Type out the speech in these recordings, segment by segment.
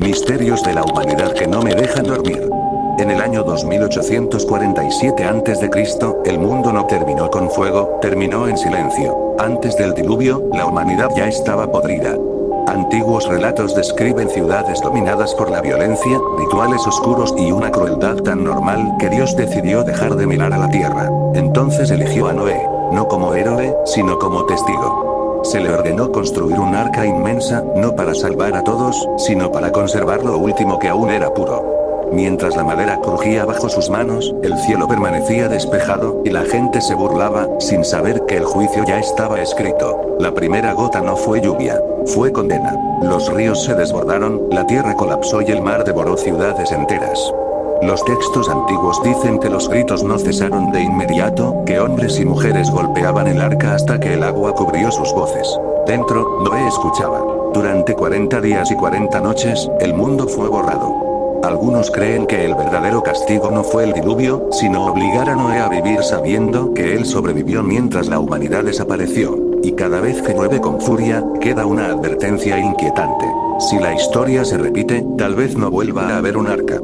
Misterios de la humanidad que no me dejan dormir. En el año 2847 a.C., el mundo no terminó con fuego, terminó en silencio. Antes del diluvio, la humanidad ya estaba podrida. Antiguos relatos describen ciudades dominadas por la violencia, rituales oscuros y una crueldad tan normal que Dios decidió dejar de mirar a la tierra. Entonces eligió a Noé, no como héroe, sino como testigo. Se le ordenó construir un arca inmensa, no para salvar a todos, sino para conservar lo último que aún era puro. Mientras la madera crujía bajo sus manos, el cielo permanecía despejado, y la gente se burlaba, sin saber que el juicio ya estaba escrito. La primera gota no fue lluvia, fue condena. Los ríos se desbordaron, la tierra colapsó y el mar devoró ciudades enteras. Los textos antiguos dicen que los gritos no cesaron de inmediato, que hombres y mujeres golpeaban el arca hasta que el agua cubrió sus voces. Dentro, Noé escuchaba. Durante 40 días y 40 noches, el mundo fue borrado. Algunos creen que el verdadero castigo no fue el diluvio, sino obligar a Noé a vivir sabiendo que él sobrevivió mientras la humanidad desapareció. Y cada vez que llueve con furia, queda una advertencia inquietante. Si la historia se repite, tal vez no vuelva a haber un arca.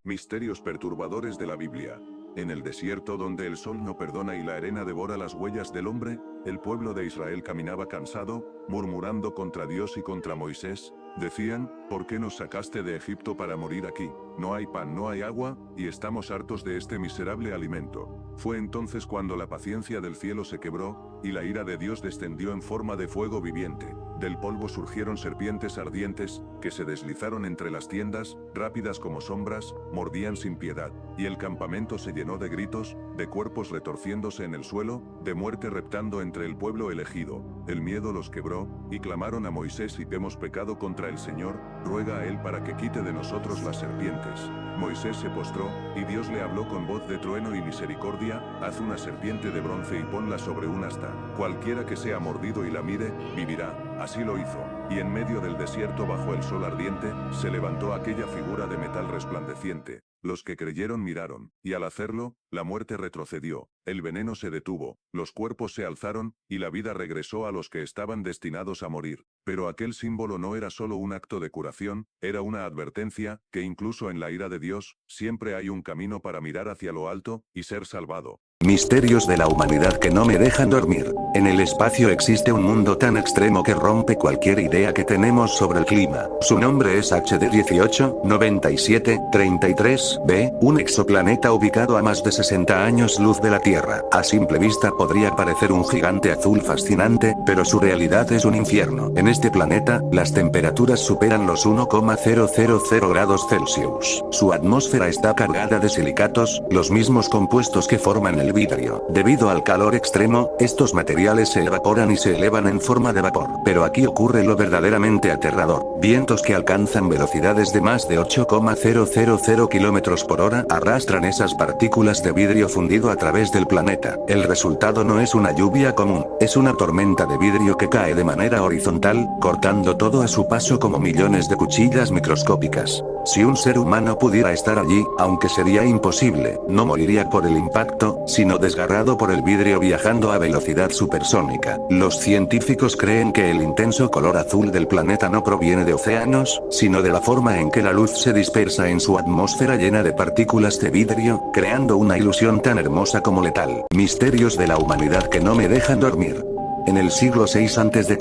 Misterios perturbadores de la Biblia. En el desierto donde el sol no perdona y la arena devora las huellas del hombre, el pueblo de Israel caminaba cansado, murmurando contra Dios y contra Moisés. Decían, ¿por qué nos sacaste de Egipto para morir aquí? No hay pan, no hay agua, y estamos hartos de este miserable alimento. Fue entonces cuando la paciencia del cielo se quebró, y la ira de Dios descendió en forma de fuego viviente. Del polvo surgieron serpientes ardientes, que se deslizaron entre las tiendas, rápidas como sombras, mordían sin piedad. Y el campamento se llenó de gritos, de cuerpos retorciéndose en el suelo, de muerte reptando entre el pueblo elegido. El miedo los quebró, y clamaron a Moisés: y hemos pecado contra el Señor, ruega a él para que quite de nosotros las serpientes. Moisés se postró, y Dios le habló con voz de trueno y misericordia: haz una serpiente de bronce y ponla sobre un asta. Cualquiera que sea mordido y la mire, vivirá. Así lo hizo. Y en medio del desierto bajo el sol ardiente, se levantó aquella figura de metal resplandeciente. Los que creyeron miraron, y al hacerlo, la muerte retrocedió, el veneno se detuvo, los cuerpos se alzaron, y la vida regresó a los que estaban destinados a morir. Pero aquel símbolo no era solo un acto de curación, era una advertencia, que incluso en la ira de Dios, siempre hay un camino para mirar hacia lo alto, y ser salvado. Misterios de la humanidad que no me dejan dormir. En el espacio existe un mundo tan extremo que rompe cualquier idea que tenemos sobre el clima. Su nombre es HD 189733b, un exoplaneta ubicado a más de 60 años luz de la Tierra. A simple vista podría parecer un gigante azul fascinante, pero su realidad es un infierno. En este planeta, las temperaturas superan los 1,000 grados Celsius. Su atmósfera está cargada de silicatos, los mismos compuestos que forman el vidrio. Debido al calor extremo, estos materiales se evaporan y se elevan en forma de vapor. Pero aquí ocurre lo verdaderamente aterrador. Vientos que alcanzan velocidades de más de 8,000 kilómetros por hora arrastran esas partículas de vidrio fundido a través del planeta. El resultado no es una lluvia común, es una tormenta de vidrio que cae de manera horizontal, cortando todo a su paso como millones de cuchillas microscópicas. Si un ser humano pudiera estar allí, aunque sería imposible, no moriría por el impacto, sino desgarrado por el vidrio viajando a velocidad supersónica. Los científicos creen que el intenso color azul del planeta no proviene de océanos, sino de la forma en que la luz se dispersa en su atmósfera llena de partículas de vidrio, creando una ilusión tan hermosa como letal. Misterios de la humanidad que no me dejan dormir. En el siglo VI a.C.,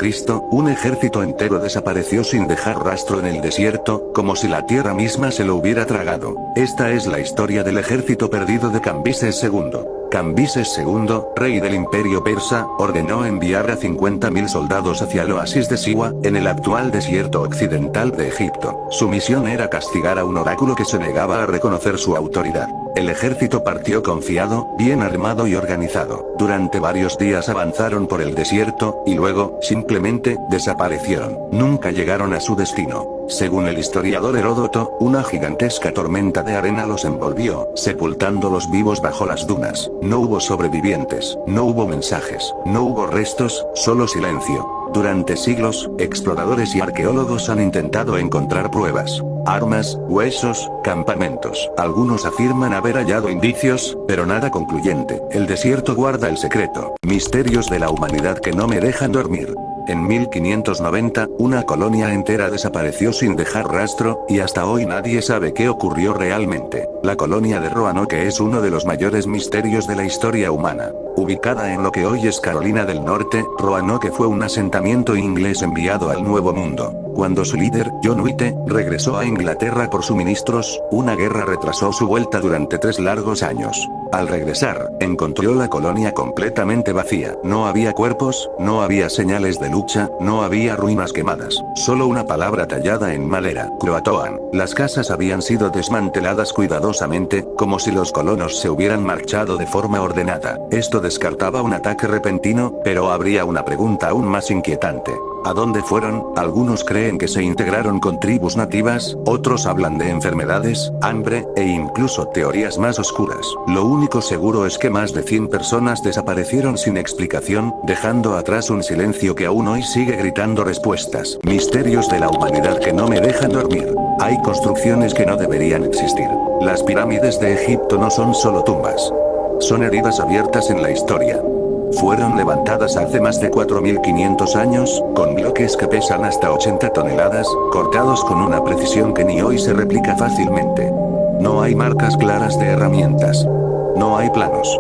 un ejército entero desapareció sin dejar rastro en el desierto, como si la tierra misma se lo hubiera tragado. Esta es la historia del ejército perdido de Cambises II. Cambises II, rey del imperio persa, ordenó enviar a 50.000 soldados hacia el oasis de Siwa, en el actual desierto occidental de Egipto. Su misión era castigar a un oráculo que se negaba a reconocer su autoridad. El ejército partió confiado, bien armado y organizado. Durante varios días avanzaron por el desierto, y luego, simplemente, desaparecieron. Nunca llegaron a su destino. Según el historiador Heródoto, una gigantesca tormenta de arena los envolvió, sepultándolos vivos bajo las dunas. No hubo sobrevivientes, no hubo mensajes, no hubo restos, solo silencio. Durante siglos, exploradores y arqueólogos han intentado encontrar pruebas, armas, huesos, campamentos. Algunos afirman haber hallado indicios, pero nada concluyente. El desierto guarda el secreto. Misterios de la humanidad que no me dejan dormir. En 1590, una colonia entera desapareció sin dejar rastro, y hasta hoy nadie sabe qué ocurrió realmente. La colonia de Roanoke es uno de los mayores misterios de la historia humana. Ubicada en lo que hoy es Carolina del Norte, Roanoke fue un asentamiento inglés enviado al Nuevo Mundo. Cuando su líder, John White, regresó a Inglaterra por suministros, una guerra retrasó su vuelta durante 3 largos años. Al regresar, encontró la colonia completamente vacía. No había cuerpos, no había señales de lucha, no había ruinas quemadas. Solo una palabra tallada en madera: Croatoan. Las casas habían sido desmanteladas cuidadosamente, como si los colonos se hubieran marchado de forma ordenada. Esto descartaba un ataque repentino, pero habría una pregunta aún más inquietante. ¿A dónde fueron? Algunos creen que se integraron con tribus nativas, otros hablan de enfermedades, hambre, e incluso teorías más oscuras. Lo único seguro es que más de 100 personas desaparecieron sin explicación, dejando atrás un silencio que aún hoy sigue gritando respuestas. Misterios de la humanidad que no me dejan dormir. Hay construcciones que no deberían existir. Las pirámides de Egipto no son solo tumbas. Son heridas abiertas en la historia. Fueron levantadas hace más de 4500 años, con bloques que pesan hasta 80 toneladas, cortados con una precisión que ni hoy se replica fácilmente. No hay marcas claras de herramientas. No hay planos.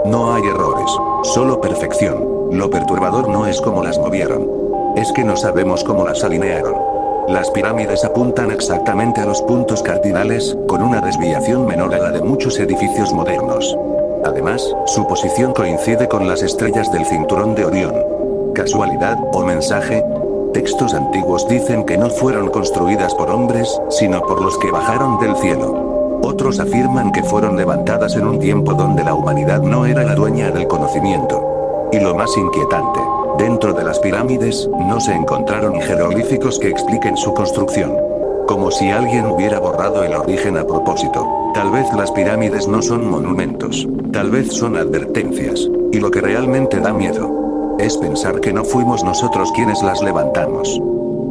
No hay errores. Solo perfección. Lo perturbador no es cómo las movieron. Es que no sabemos cómo las alinearon. Las pirámides apuntan exactamente a los puntos cardinales, con una desviación menor a la de muchos edificios modernos. Además, su posición coincide con las estrellas del cinturón de Orión. ¿Casualidad o mensaje? Textos antiguos dicen que no fueron construidas por hombres, sino por los que bajaron del cielo. Otros afirman que fueron levantadas en un tiempo donde la humanidad no era la dueña del conocimiento. Y lo más inquietante, dentro de las pirámides, no se encontraron jeroglíficos que expliquen su construcción. Como si alguien hubiera borrado el origen a propósito. Tal vez las pirámides no son monumentos. Tal vez son advertencias. Y lo que realmente da miedo es pensar que no fuimos nosotros quienes las levantamos.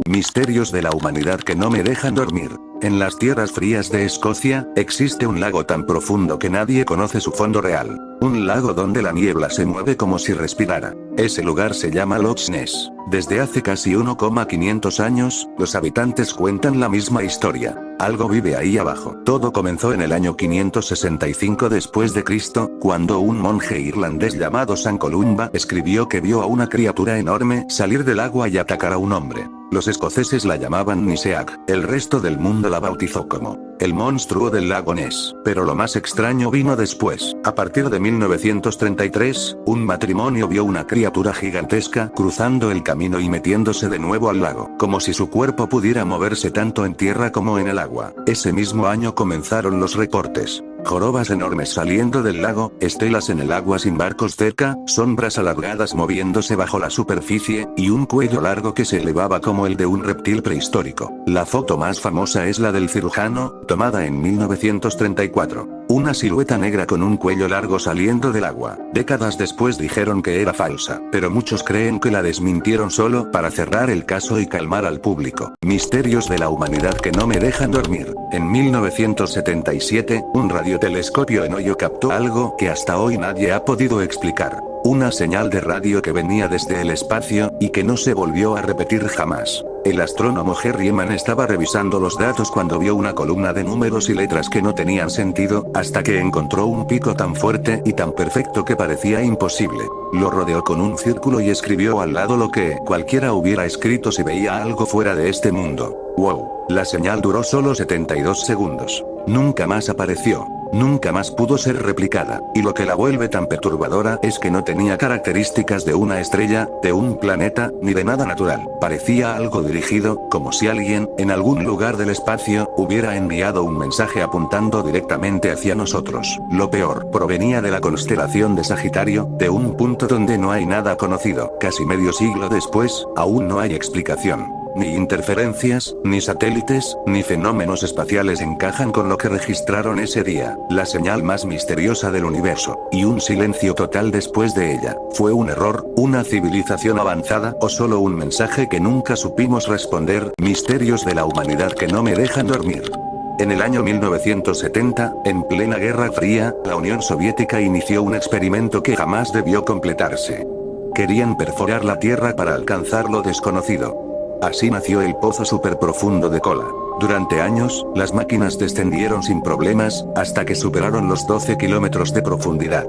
Misterios de la humanidad que no me dejan dormir. En las tierras frías de Escocia, existe un lago tan profundo que nadie conoce su fondo real. Un lago donde la niebla se mueve como si respirara. Ese lugar se llama Loch Ness. Desde hace casi 1,500 años, los habitantes cuentan la misma historia. Algo vive ahí abajo. Todo comenzó en el año 565 después de Cristo, cuando un monje irlandés llamado San Columba escribió que vio a una criatura enorme salir del agua y atacar a un hombre. Los escoceses la llamaban Niseag. El resto del mundo la bautizó como el monstruo del lago Ness. Pero lo más extraño vino después. A partir de 1933, un matrimonio vio una criatura gigantesca cruzando el camino y metiéndose de nuevo al lago, como si su cuerpo pudiera moverse tanto en tierra como en el agua. Ese mismo año comenzaron los reportes. Jorobas enormes saliendo del lago, estelas en el agua sin barcos cerca, sombras alargadas moviéndose bajo la superficie, y un cuello largo que se elevaba como el de un reptil prehistórico. La foto más famosa es la del cirujano, tomada en 1934. Una silueta negra con un cuello largo saliendo del agua. Décadas después dijeron que era falsa, pero muchos creen que la desmintieron solo para cerrar el caso y calmar al público. Misterios de la humanidad que no me dejan dormir. En 1977, un radiotelescopio en Ohio captó algo que hasta hoy nadie ha podido explicar. Una señal de radio que venía desde el espacio, y que no se volvió a repetir jamás. El astrónomo Jerry Eman estaba revisando los datos cuando vio una columna de números y letras que no tenían sentido, hasta que encontró un pico tan fuerte y tan perfecto que parecía imposible. Lo rodeó con un círculo y escribió al lado lo que cualquiera hubiera escrito si veía algo fuera de este mundo. ¡Wow! La señal duró solo 72 segundos. Nunca más apareció. Nunca más pudo ser replicada, y lo que la vuelve tan perturbadora es que no tenía características de una estrella, de un planeta, ni de nada natural. Parecía algo dirigido, como si alguien, en algún lugar del espacio, hubiera enviado un mensaje apuntando directamente hacia nosotros. Lo peor, provenía de la constelación de Sagitario, de un punto donde no hay nada conocido. Casi medio siglo después, aún no hay explicación. Ni interferencias, ni satélites, ni fenómenos espaciales encajan con lo que registraron ese día. La señal más misteriosa del universo, y un silencio total después de ella. ¿Fue un error, una civilización avanzada, o solo un mensaje que nunca supimos responder? Misterios de la humanidad que no me dejan dormir. En el año 1970, en plena Guerra Fría, la Unión Soviética inició un experimento que jamás debió completarse. Querían perforar la tierra para alcanzar lo desconocido. Así nació el pozo superprofundo de Kola. Durante años, las máquinas descendieron sin problemas, hasta que superaron los 12 kilómetros de profundidad.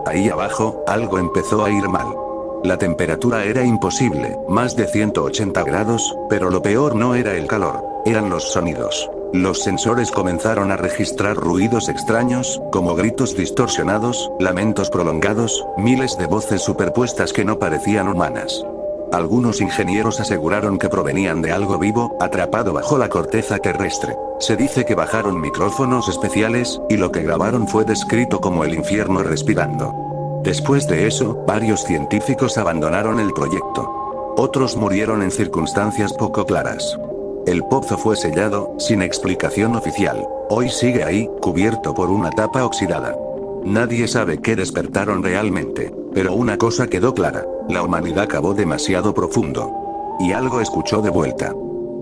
Ahí abajo, algo empezó a ir mal. La temperatura era imposible, más de 180 grados, pero lo peor no era el calor, eran los sonidos. Los sensores comenzaron a registrar ruidos extraños, como gritos distorsionados, lamentos prolongados, miles de voces superpuestas que no parecían humanas. Algunos ingenieros aseguraron que provenían de algo vivo, atrapado bajo la corteza terrestre. Se dice que bajaron micrófonos especiales, y lo que grabaron fue descrito como el infierno respirando. Después de eso, varios científicos abandonaron el proyecto. Otros murieron en circunstancias poco claras. El pozo fue sellado, sin explicación oficial. Hoy sigue ahí, cubierto por una tapa oxidada. Nadie sabe qué despertaron realmente, pero una cosa quedó clara: la humanidad cavó demasiado profundo. Y algo escuchó de vuelta.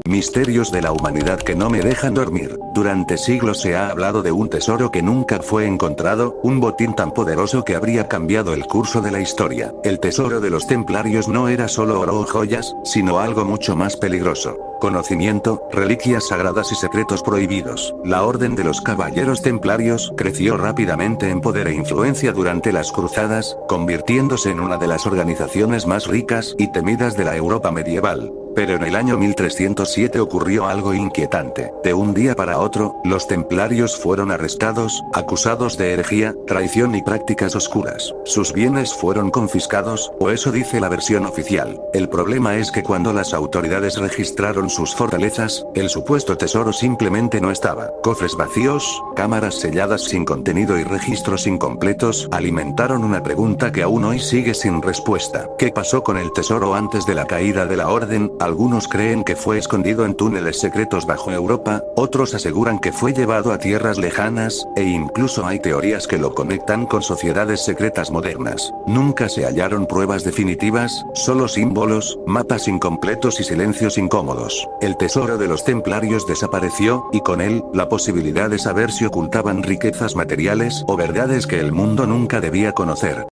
Misterios de la humanidad que no me dejan dormir. Durante siglos se ha hablado de un tesoro que nunca fue encontrado, un botín tan poderoso que habría cambiado el curso de la historia. El tesoro de los templarios no era solo oro o joyas, sino algo mucho más peligroso: conocimiento, reliquias sagradas y secretos prohibidos. La Orden de los Caballeros Templarios creció rápidamente en poder e influencia durante las cruzadas, convirtiéndose en una de las organizaciones más ricas y temidas de la Europa medieval. Pero en el año 1307 ocurrió algo inquietante. De un día para otro, los templarios fueron arrestados, acusados de herejía, traición y prácticas oscuras. Sus bienes fueron confiscados, o eso dice la versión oficial. El problema es que cuando las autoridades registraron sus fortalezas, el supuesto tesoro simplemente no estaba. Cofres vacíos, cámaras selladas sin contenido y registros incompletos alimentaron una pregunta que aún hoy sigue sin respuesta. ¿Qué pasó con el tesoro antes de la caída de la Orden? Algunos creen que fue escondido en túneles secretos bajo Europa, otros aseguran que fue llevado a tierras lejanas, e incluso hay teorías que lo conectan con sociedades secretas modernas. Nunca se hallaron pruebas definitivas, solo símbolos, mapas incompletos y silencios incómodos. El tesoro de los templarios desapareció, y con él, la posibilidad de saber si ocultaban riquezas materiales o verdades que el mundo nunca debía conocer.